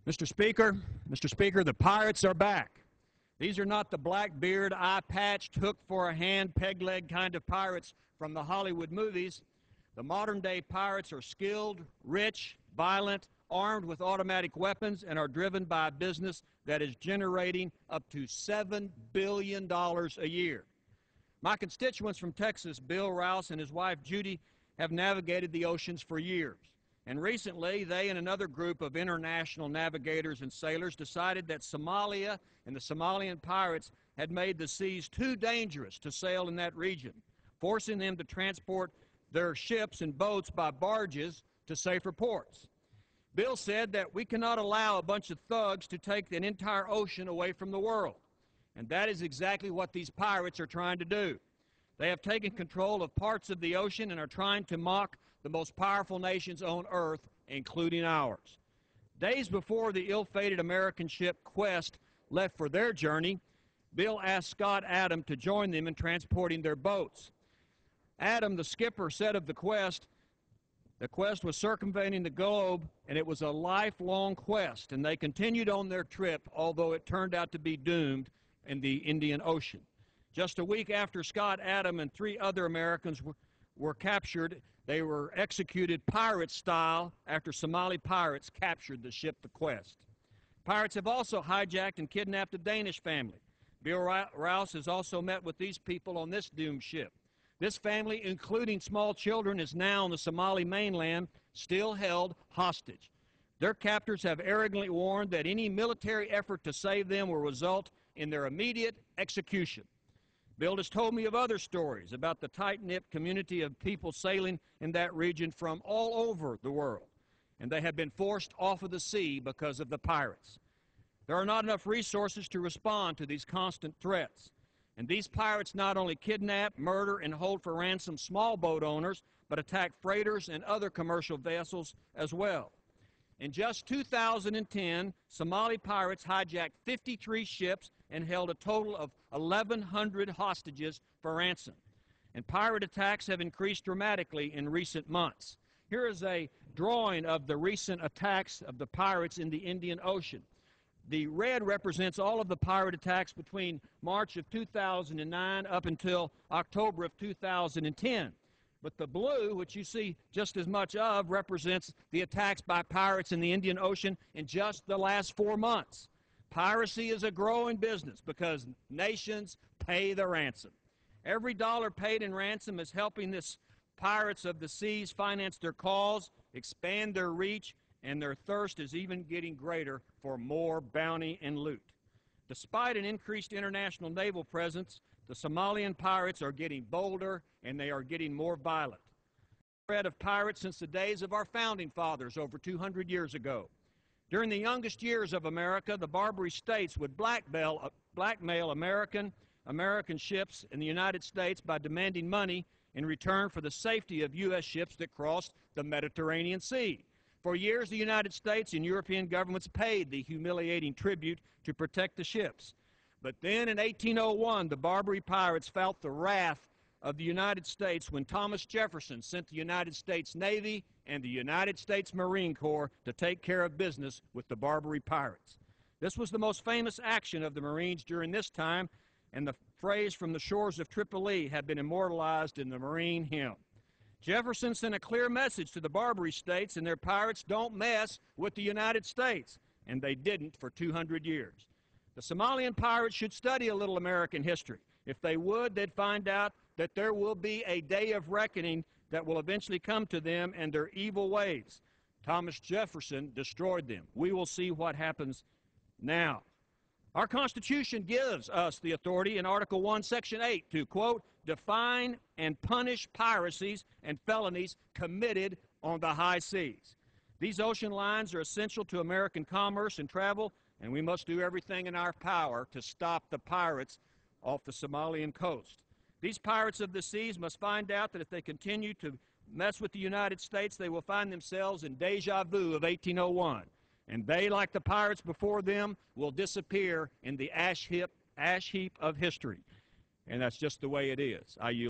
Mr. Speaker, the pirates are back. These are not the black-beard, eye-patched, hook-for-a-hand, peg-leg kind of pirates from the Hollywood movies. The modern-day pirates are skilled, rich, violent, armed with automatic weapons, and are driven by a business that is generating up to $7 billion a year. My constituents from Texas, Bill Rouse and his wife Judy, have navigated the oceans for years. And recently, they and another group of international navigators and sailors decided that Somalia and the Somalian pirates had made the seas too dangerous to sail in that region, forcing them to transport their ships and boats by barges to safer ports. Bill said that we cannot allow a bunch of thugs to take an entire ocean away from the world. And that is exactly what these pirates are trying to do. They have taken control of parts of the ocean and are trying to mock the most powerful nations on earth, including ours. Days before the ill-fated American ship Quest left for their journey, Bill asked Scott Adam to join them in transporting their boats. Adam, the skipper, said of the Quest was circumventing the globe, and it was a lifelong quest, and they continued on their trip, although it turned out to be doomed in the Indian Ocean. Just a week after Scott Adam and 3 other Americans were captured, they were executed pirate-style after Somali pirates captured the ship the Quest. Pirates have also hijacked and kidnapped a Danish family. Bill Rouse has also met with these people on this doomed ship. This family, including small children, is now on the Somali mainland, still held hostage. Their captors have arrogantly warned that any military effort to save them will result in their immediate execution. Bill has told me of other stories about the tight-knit community of people sailing in that region from all over the world, and they have been forced off of the sea because of the pirates. There are not enough resources to respond to these constant threats, and these pirates not only kidnap, murder, and hold for ransom small boat owners, but attack freighters and other commercial vessels as well. In just 2010, Somali pirates hijacked 53 ships and held a total of 1,100 hostages for ransom. And pirate attacks have increased dramatically in recent months. Here is a drawing of the recent attacks of the pirates in the Indian Ocean. The red represents all of the pirate attacks between March of 2009 up until October of 2010. But the blue, which you see just as much of, represents the attacks by pirates in the Indian Ocean in just the last 4 months. Piracy is a growing business because nations pay the ransom. Every dollar paid in ransom is helping this pirates of the seas finance their cause, expand their reach, and their thirst is even getting greater for more bounty and loot. Despite an increased international naval presence, the Somalian pirates are getting bolder and they are getting more violent. Threat of pirates since the days of our founding fathers over 200 years ago. During the youngest years of America, the Barbary States would blackmail American ships in the United States by demanding money in return for the safety of U.S. ships that crossed the Mediterranean Sea. For years, the United States and European governments paid the humiliating tribute to protect the ships. But then in 1801, the Barbary pirates felt the wrath of the United States when Thomas Jefferson sent the United States Navy and the United States Marine Corps to take care of business with the Barbary pirates. This was the most famous action of the Marines during this time, and the phrase "from the shores of Tripoli" had been immortalized in the Marine hymn. Jefferson sent a clear message to the Barbary states and their pirates: don't mess with the United States, and they didn't for 200 years. The Somalian pirates should study a little American history. If they would, they'd find out that there will be a day of reckoning that will eventually come to them and their evil ways. Thomas Jefferson destroyed them. We will see what happens now. Our Constitution gives us the authority in Article 1, Section 8 to, quote, define and punish piracies and felonies committed on the high seas. These ocean lines are essential to American commerce and travel, and we must do everything in our power to stop the pirates off the Somalian coast. These pirates of the seas must find out that if they continue to mess with the United States, they will find themselves in deja vu of 1801. And they, like the pirates before them, will disappear in the ash heap of history. And that's just the way it is. I yield.